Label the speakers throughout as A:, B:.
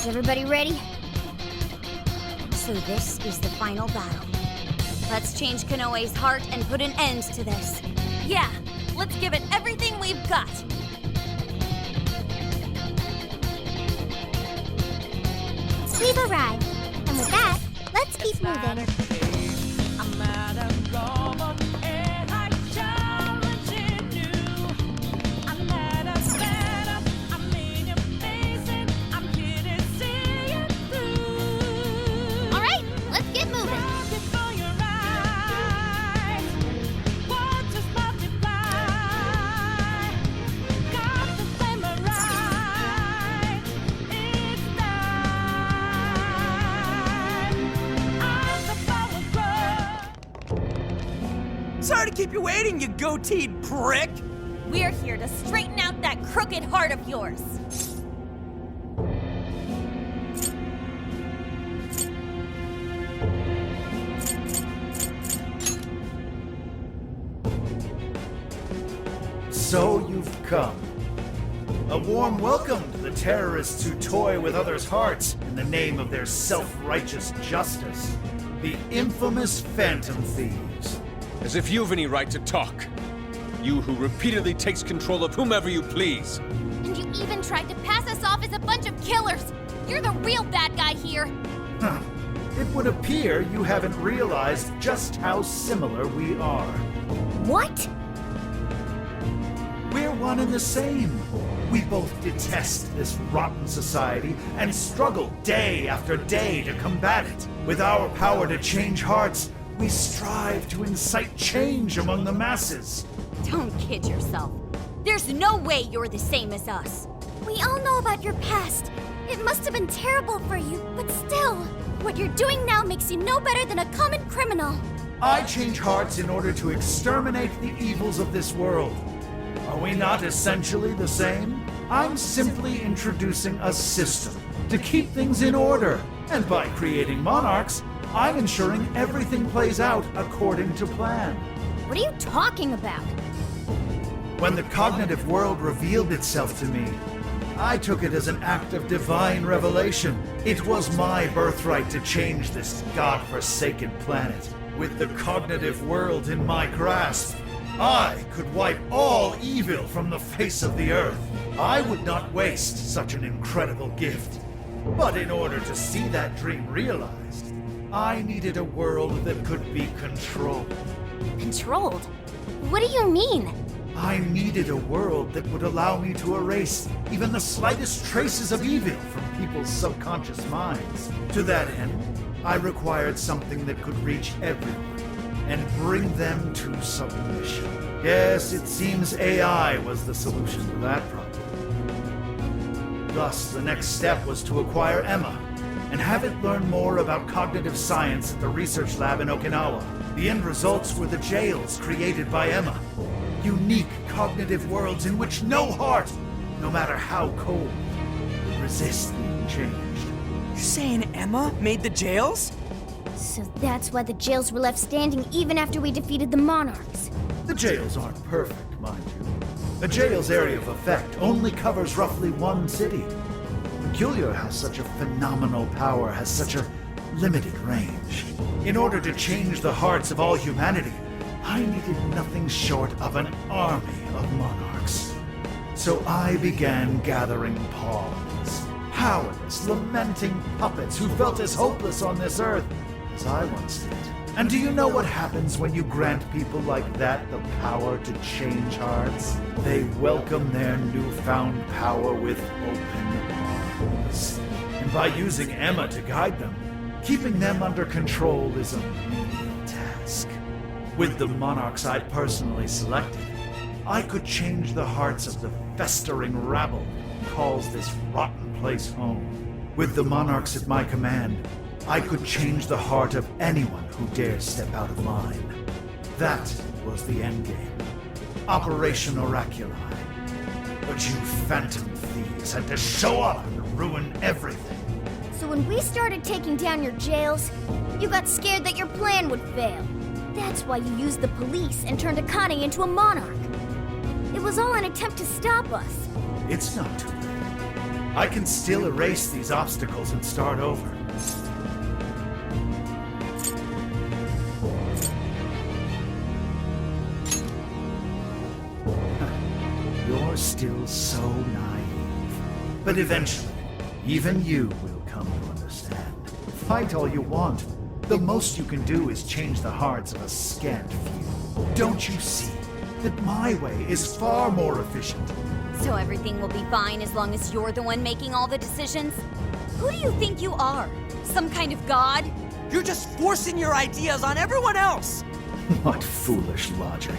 A: Everybody ready? So this is the final battle. Let's change Konoe's heart and put an end to this.
B: Yeah, let's give it everything we've got.
A: We've arrived. And with that, let's keep moving.
C: Sorry to keep you waiting, you goateed prick!
B: We're here to straighten out that crooked heart of yours.
D: So you've come. A warm welcome to the terrorists who toy with others' hearts in the name of their self-righteous justice. The infamous Phantom Thieves.
E: As if you've any right to talk. You who repeatedly takes control of whomever you please.
B: And you even tried to pass us off as a bunch of killers. You're the real bad guy here.
D: Huh. It would appear you haven't realized just how similar we are.
A: What?
D: We're one and the same. We both detest this rotten society and struggle day after day to combat it. With our power to change hearts, we strive to incite change among the masses.
B: Don't kid yourself. There's no way you're the same as us.
A: We all know about your past. It must have been terrible for you, but still, what you're doing now makes you no better than a common criminal.
D: I change hearts in order to exterminate the evils of this world. Are we not essentially the same? I'm simply introducing a system to keep things in order, and by creating monarchs, I'm ensuring everything plays out according to plan.
A: What are you talking about?
D: When the cognitive world revealed itself to me, I took it as an act of divine revelation. It was my birthright to change this godforsaken planet. With the cognitive world in my grasp, I could wipe all evil from the face of the earth. I would not waste such an incredible gift. But in order to see that dream realized, I needed a world that could be controlled.
A: Controlled? What do you mean?
D: I needed a world that would allow me to erase even the slightest traces of evil from people's subconscious minds. To that end, I required something that could reach everyone and bring them to submission. Yes, it seems AI was the solution to that problem. Thus, the next step was to acquire Emma and have it learn more about cognitive science at the research lab in Okinawa. The end results were the jails created by Emma. Unique cognitive worlds in which no heart, no matter how cold, would resist being changed.
C: You're saying Emma made the jails?
A: So that's why the jails were left standing even after we defeated the monarchs.
D: The jails aren't perfect, mind you. A jail's area of effect only covers roughly one city. Peculiar how such a phenomenal power has such a limited range. In order to change the hearts of all humanity, I needed nothing short of an army of monarchs. So I began gathering pawns, powerless, lamenting puppets who felt as hopeless on this earth as I once did. And do you know what happens when you grant people like that the power to change hearts? They welcome their newfound power with open arms. And by using Emma to guide them, keeping them under control is a menial task. With the monarchs I personally selected, I could change the hearts of the festering rabble who calls this rotten place home. With the monarchs at my command, I could change the heart of anyone who dares step out of line. That was the endgame. Operation Oraculi. But you phantom thieves had to show up and ruin everything.
A: So when we started taking down your jails, you got scared that your plan would fail. That's why you used the police and turned Akane into a monarch. It was all an attempt to stop us.
D: It's not too late. I can still erase these obstacles and start over. You're still so naive. But eventually, even you will come to understand. Fight all you want. The most you can do is change the hearts of a scant few. Don't you see that my way is far more efficient?
B: So everything will be fine as long as you're the one making all the decisions? Who do you think you are? Some kind of god?
C: You're just forcing your ideas on everyone else!
D: What foolish logic.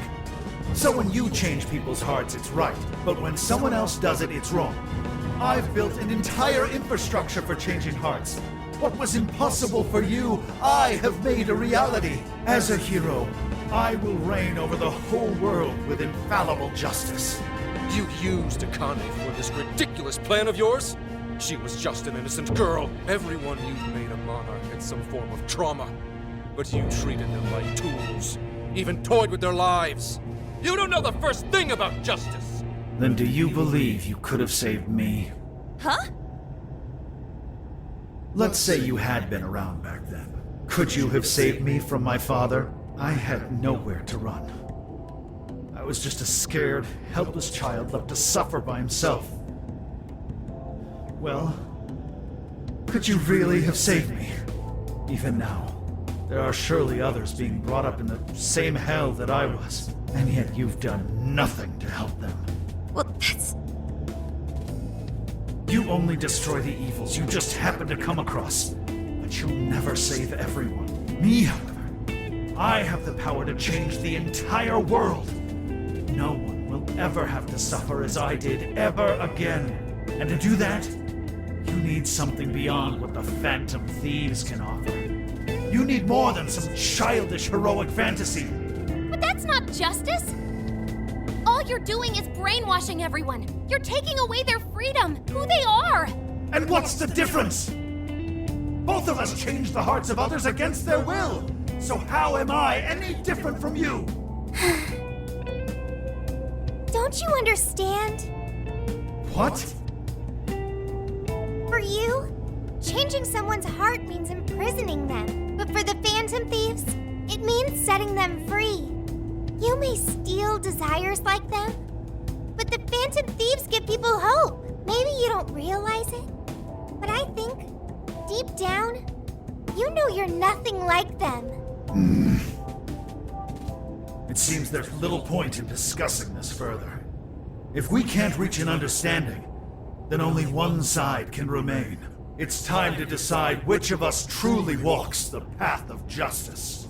D: So when you change people's hearts, it's right. But when someone else does it, it's wrong. I've built an entire infrastructure for changing hearts. What was impossible for you, I have made a reality. As a hero, I will reign over the whole world with infallible justice.
F: You used Akane for this ridiculous plan of yours? She was just an innocent girl. Everyone you've made a monarch had some form of trauma. But you treated them like tools. Even toyed with their lives. You don't know the first thing about justice!
D: Then do you believe you could have saved me?
B: Huh?
D: Let's say you had been around back then. Could you have saved me from my father? I had nowhere to run. I was just a scared, helpless child left to suffer by himself. Well, could you really have saved me? Even now, there are surely others being brought up in the same hell that I was, and yet you've done nothing to help them.
B: Well, that's...
D: You only destroy the evils you just happen to come across, but you'll never save everyone. Me, however, I have the power to change the entire world. No one will ever have to suffer as I did ever again. And to do that, you need something beyond what the Phantom Thieves can offer. You need more than some childish heroic fantasy.
B: But that's not justice! All you're doing is brainwashing everyone! You're taking away their freedom, who they are!
D: And what's the difference? Both of us change the hearts of others against their will! So how am I any different from you?
A: Don't you understand?
D: What?
A: For you, changing someone's heart means imprisoning them. But for the Phantom Thieves, it means setting them free. You may steal desires like them, but the Phantom Thieves give people hope. Maybe you don't realize it, but I think, deep down, you know you're nothing like them.
D: It seems there's little point in discussing this further. If we can't reach an understanding, then only one side can remain. It's time to decide which of us truly walks the path of justice.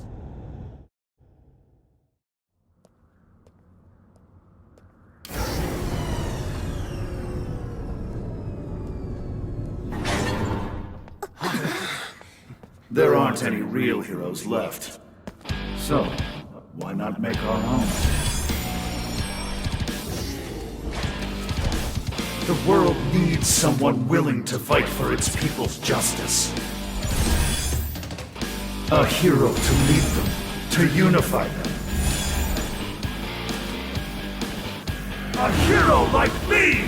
D: There aren't any real heroes left. So, why not make our own? The world needs someone willing to fight for its people's justice. A hero to lead them, to unify them. A hero like me!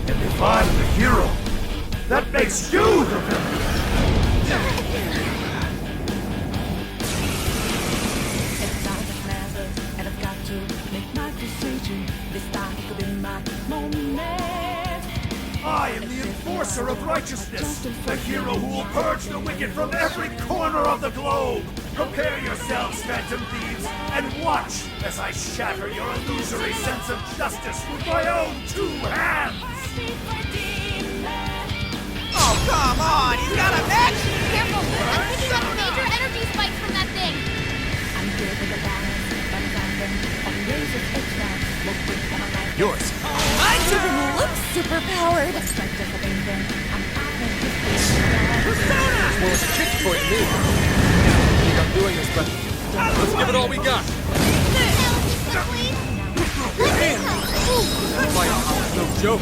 D: If I'm the hero, that makes you the villain!
G: It's time that matters, and I've got to make my decision. This time could be my moment.
D: I am the enforcer of righteousness, the hero who will purge the wicked from every corner of the globe. Prepare yourselves, Phantom Thieves, and watch as I shatter your illusory sense of justice with my own two hands!
C: Oh, come on! He's got a match!
B: Careful! I'm picking up major energy spikes from that thing!
G: I'm good with the balance, but I'm random. On razor's edge now, look quick on my life.
F: Yours.
C: I
B: Even looks super powered!
G: Strike just a bang bang. I'm out of this thing.
F: Well, it's a kick for me. I think I'm doing this, but let's give it all we got. Man, that fight was no joke.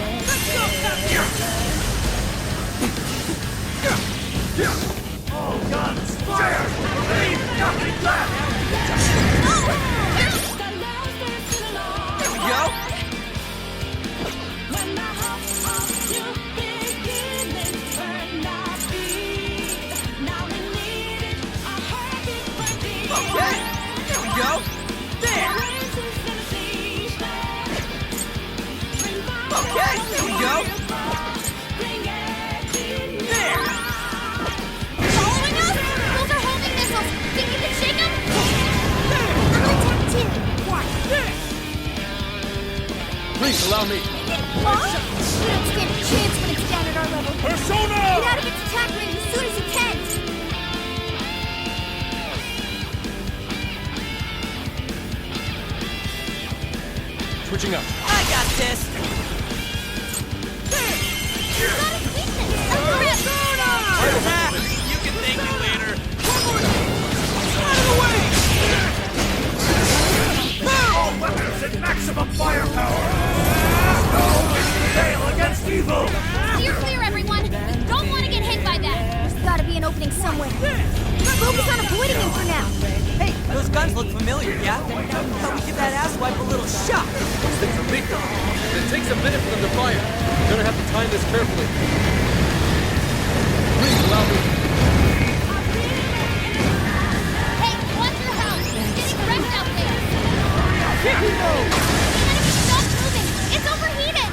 E: Please allow me.
A: What? We don't stand a chance when it's down at our level.
E: Persona!
A: Get out of its attack range as soon as you can!
E: Switching up.
C: I got this. You can thank me later. Out of the way!
D: All weapons at maximum firepower! Always prevail against evil!
B: Steer clear, everyone! We don't want to get hit by that!
A: There's gotta be an opening somewhere. Focus on avoiding him for now.
C: Hey, those guns look familiar, yeah? Thought we give that asswipe a little shot.
F: Those things are big, though. It takes a minute for them to fire. We're gonna have to time this carefully. Please allow me.
B: Hey, watch your house! It's getting wrecked out there! The enemy, stop moving! It's overheated!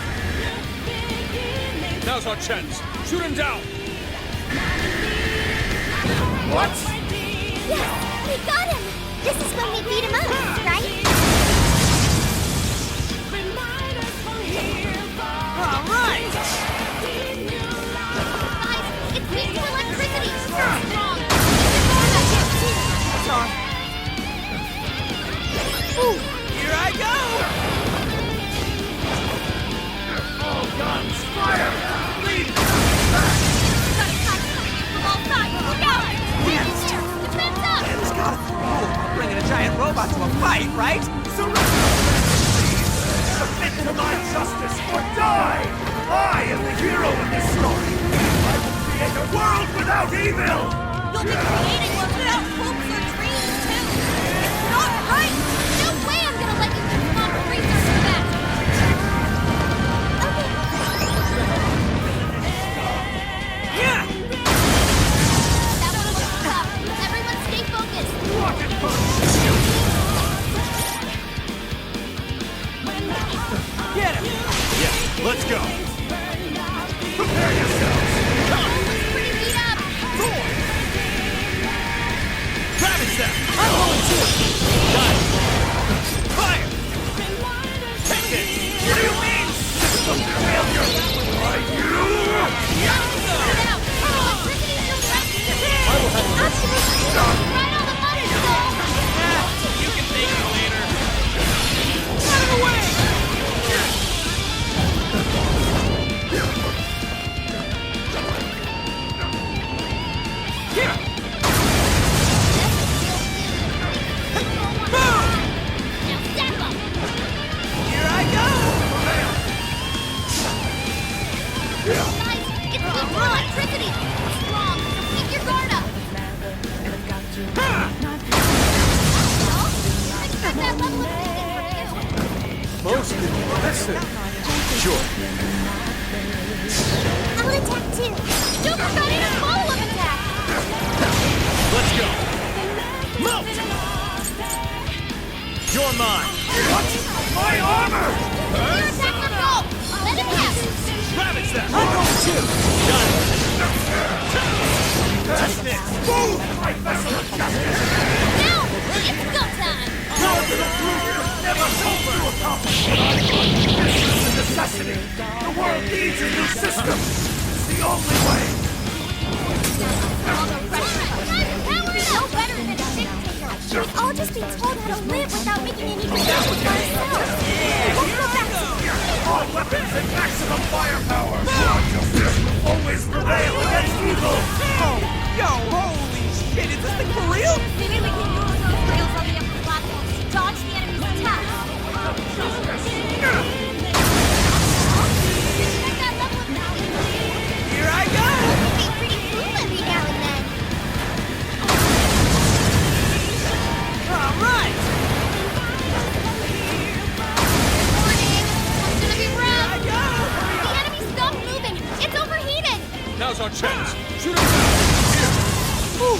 E: Now's our chance. Shoot him down.
D: What?
A: Yes, we got him! This is when we beat him up, right?
C: All right!
B: Guys, it's weak to electricity! Strong!
C: Sorry.
A: Ooh,
C: Here I go!
D: All guns, fire! Lead!
B: Got attacks coming in from all sides! Look out! Defense up!
C: It's gotta be bringing a giant robot to a fight, right?
D: Submit to my justice or die! I am the hero in this story! I will create a world without evil!
B: You'll be creating one without hopes or dreams, too! It's not right! No way I'm gonna let you do smart research for that!
C: Yeah!
B: That one looks tough. Everyone stay focused!
D: Rocket punch!
C: Get him!
E: Yeah, let's go.
D: Prepare yourselves!
B: Pretty beat up!
E: Ravage them.
C: I'm going to it!
E: Fire. Take this.
D: What do you mean, system failure? Why,
B: Get out! Electricity's just right! Absolutely! Right on the money, Soul!
C: You can thank me later. Out of the way! Here! Boom!
B: Now step up!
C: Here I go!
B: Guys, it's weak to electricity! Strong, so keep your guard up! Expect that level of thinking from you!
F: Most impressive.
E: Sure.
A: I'll attack too.
B: Joker got in a follow-up attack!
E: Let's go. Mount. You're mine.
D: What? My armor!
B: Clear attack for gold! Let him have it!
E: Ravage them.
C: I'm going to!
E: Done. Take this.
D: Move, my vessel of justice!
B: Now, it's go time!
D: Power to the crew! Never hope to accomplish what I want! This is a necessity! The world needs a new system! It's the only way!
B: All the pressure! Guys, power it up! No better than a dictator!
A: We've all just been told how to live without making any decisions for ourselves. Let's go back to
D: All weapons at maximum firepower! Our justice will always prevail against evil!
C: Oh, yo, holy shit, is this thing for real?
B: Maybe we can use those rails on the upper platforms to dodge the enemy's attack! Check that level of power!
C: Here I go!
A: be pretty cool every now and then.
C: All right!
B: Warning! It's gonna be rough!
C: I go!
B: The enemy stopped moving! It's overheated!
E: Now's our chance. Shoot him down. Here.
C: Ooh.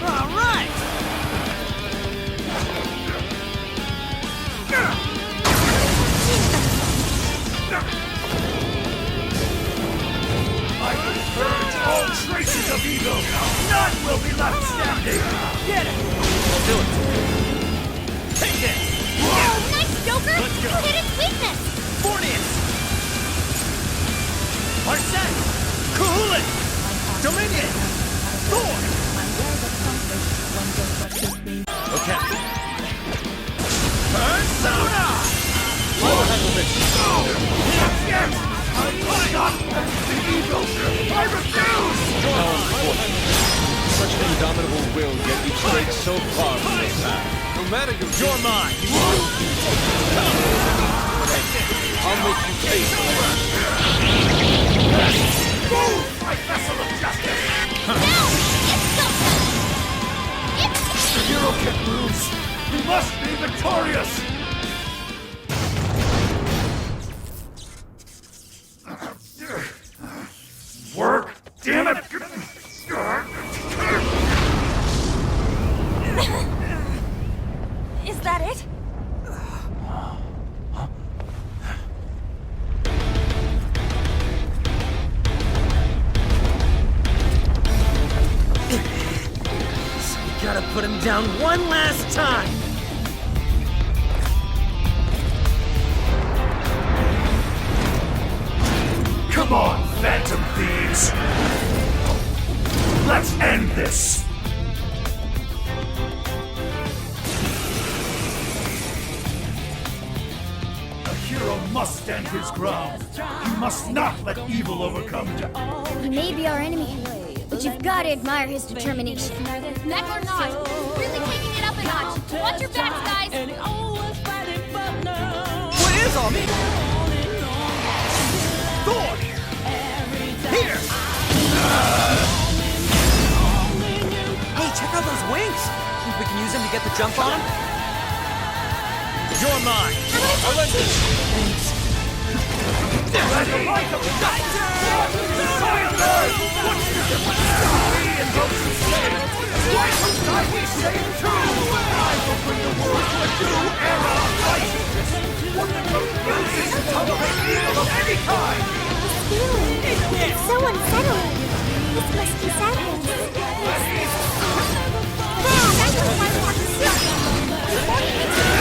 C: All right!
D: I will purge all traces of evil! None will be left standing!
C: Get it!
E: Do it. Take this.
B: Oh, nice, Joker!
E: Let's go.
B: You hit its weakness!
C: Mornius! Arsene! Kuhulan! Dominion! Thor! Okay. Persona!
E: I will handle this.
D: I refuse!
E: Such an indomitable will yet you strayed so far from the path.
F: No matter your
C: You're mine!
F: I'll make you pay for it.
D: Move, my vessel of justice!
B: Now! It's showtime!
D: The hero can lose! He must be victorious! Work? Damn it!
B: Is that it?
C: So we gotta put him down one last time!
D: Come on, Phantom Thieves! Let's end this! A hero must stand his ground. He must not let evil overcome him.
A: He may be our enemy, but you've got to admire his determination.
B: Mech or not, he's really taking it up a notch. Watch your backs, guys!
C: What is all this? Thor! Here! Hey, check out those wings! Think we can use them to get the jump on him? You're mine! Thanks.
A: It's so unsettling. This must be sadness. Wow, that's what I want to see. Before he makes a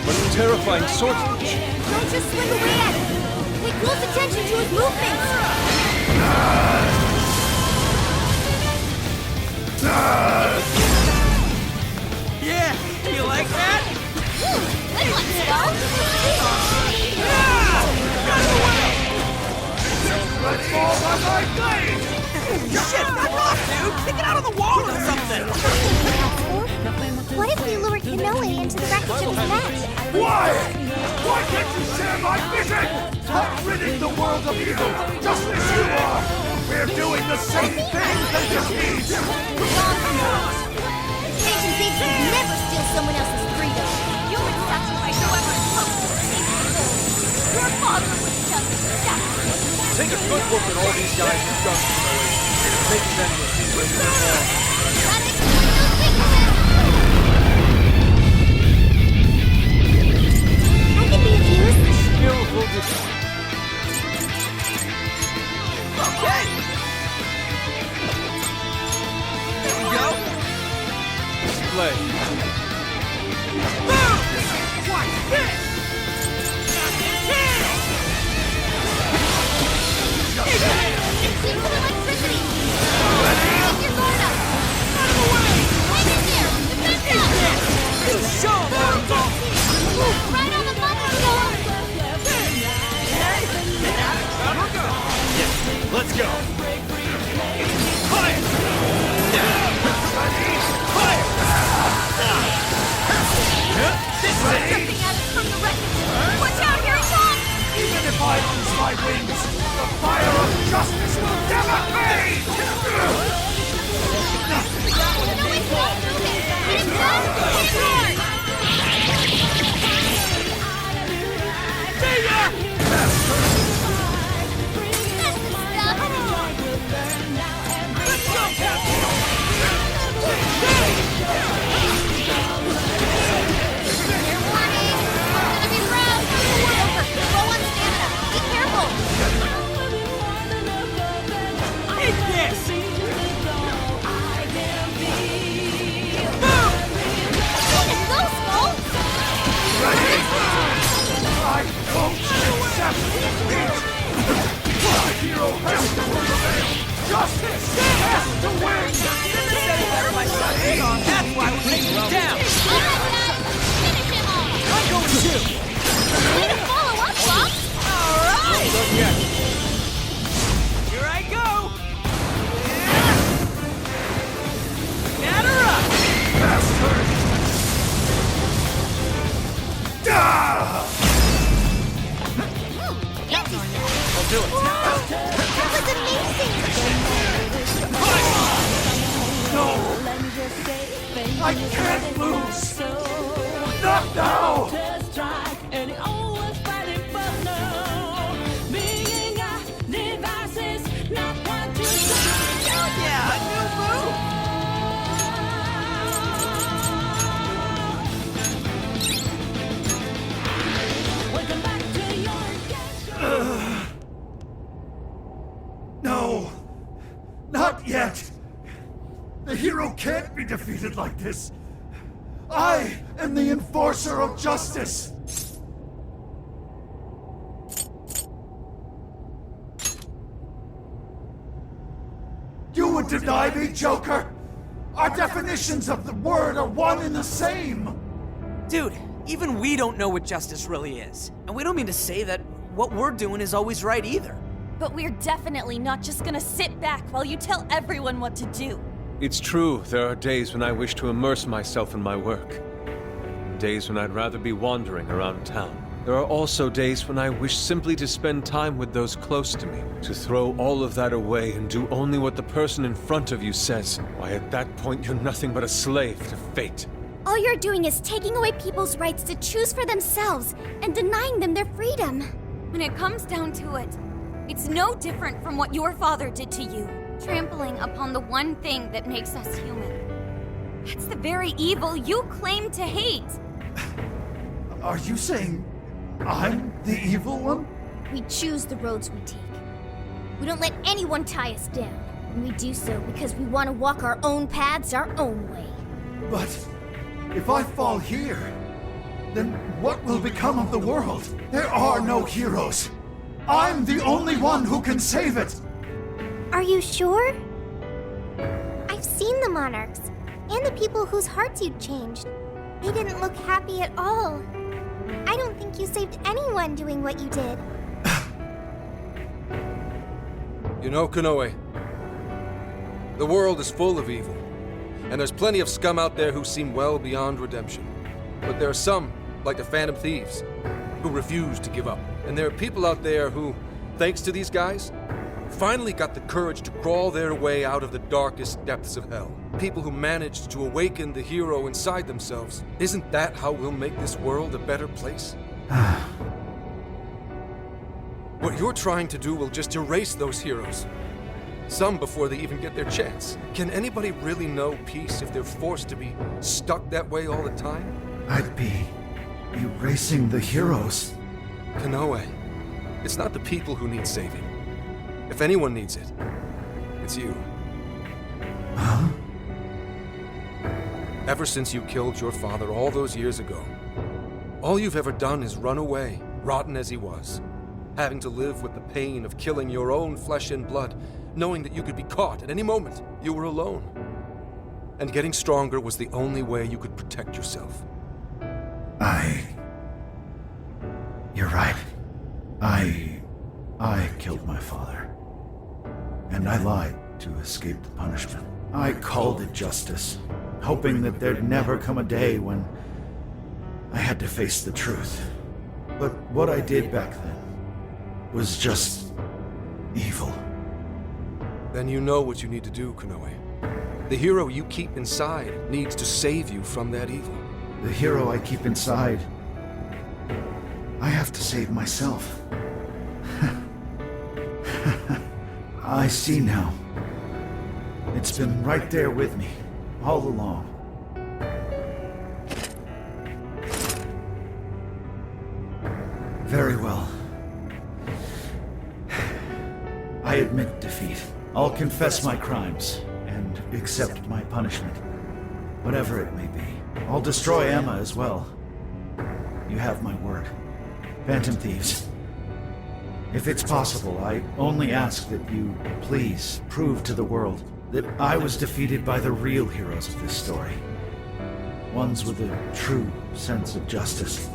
E: What terrifying swordsmanship.
A: Don't just swing away at him. Pay close attention to his movements.
C: Yeah, you like that?
B: This one's
C: Shit, back off, dude! Kick it out of the wall or something!
A: What if we lured Kanoe into the wreckage of his match?
D: Why? Why can't you share my vision? I'm ridding the world of evil, just as you are. We're doing the same thing that defeats.
A: Phantom Thieves would never steal someone else's freedom.
B: You would sacrifice whoever is close to receiving gold. Your father was just sacrificed.
F: Take a good look at all these guys you've done to Noe. Maybe then you'll see where you belong.
B: That is still thinking.
A: I can be of use.
E: Skillful design.
C: Okay! There we go!
F: Play.
C: Boom! Watch this!
B: It's equal electricity. Keep your guard up. Out of the way. Hang in there. Defend us.
C: Show them!
B: Right on the motherboard.
D: Let's go.
C: Fire! Fire! This is it!
B: Jumping at us from the wreckage. Watch out, here it comes.
D: Even if I lose my wings, the fire of justice will never Justice has to win!
C: That's why we're taking him down!
B: All right, guys, finish him off!
C: I'm going too!
B: Way to follow up, Fox!
C: Alright!
E: Not yet.
C: Here I go! Batter up!
D: Bastard! Ah!
E: I'll do it.
A: That was amazing!
D: No!
G: Let me just say, baby,
D: I can't lose!
G: so
D: Not now!
G: just strike, and he always fighting for no. Being a devices, not what you say.
C: Yeah, a new move!
G: Welcome back to your game.
D: No! Not yet! The hero can't be defeated like this! I am the enforcer of justice! You would deny me, Joker? Our definitions of the word are one and the same!
C: Dude, even we don't know what justice really is. And we don't mean to say that what we're doing is always right either.
H: But we're definitely not just gonna sit back while you tell everyone what to do.
E: It's true, there are days when I wish to immerse myself in my work. Days when I'd rather be wandering around town. There are also days when I wish simply to spend time with those close to me, to throw all of that away and do only what the person in front of you says. Why, at that point, you're nothing but a slave to fate.
A: All you're doing is taking away people's rights to choose for themselves and denying them their freedom.
H: When it comes down to it, it's no different from what your father did to you, trampling upon the one thing that makes us human. That's the very evil you claim to hate.
D: Are you saying I'm the evil one?
A: We choose the roads we take. We don't let anyone tie us down. And we do so because we want to walk our own paths our own way.
D: But if I fall here, then what will become of the world? There are no heroes. I'm the only one who can save it.
A: Are you sure? I've seen the monarchs and the people whose hearts you changed. They didn't look happy at all. I don't think you saved anyone doing what you did.
F: You know, Konoe, the world is full of evil, and there's plenty of scum out there who seem well beyond redemption. But there are some, like the Phantom Thieves, who refuse to give up. And there are people out there who, thanks to these guys, finally got the courage to crawl their way out of the darkest depths of hell. People who managed to awaken the hero inside themselves. Isn't that how we'll make this world a better place? What you're trying to do will just erase those heroes. Some before they even get their chance. Can anybody really know peace if they're forced to be stuck that way all the time?
D: I'd be erasing the heroes.
F: Konoe, it's not the people who need saving. If anyone needs it, it's you.
D: Huh?
F: Ever since you killed your father all those years ago, all you've ever done is run away, rotten as he was, having to live with the pain of killing your own flesh and blood, knowing that you could be caught at any moment. You were alone. And getting stronger was the only way you could protect yourself.
D: You're right. I killed my father. And I lied to escape the punishment. I called it justice, hoping that there'd never come a day when I had to face the truth. But what I did back then was just evil.
F: Then you know what you need to do, Konoe. The hero you keep inside needs to save you from that evil.
D: The hero I keep inside, I have to save myself. I see now. It's been right there with me, all along. Very well. I admit defeat. I'll confess my crimes and accept my punishment, whatever it may be. I'll destroy Emma as well. You have my word. Phantom Thieves. If it's possible, I only ask that you please prove to the world that I was defeated by the real heroes of this story. Ones with a true sense of justice.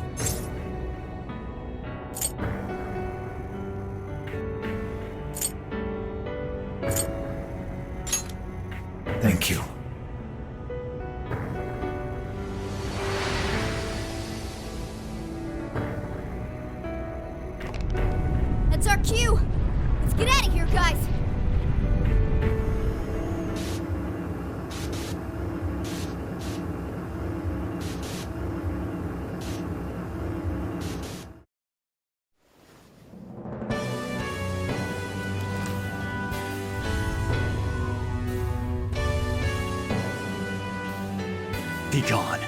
D: Thank you.
B: That's our cue. Let's get out of here, guys.
I: Be gone.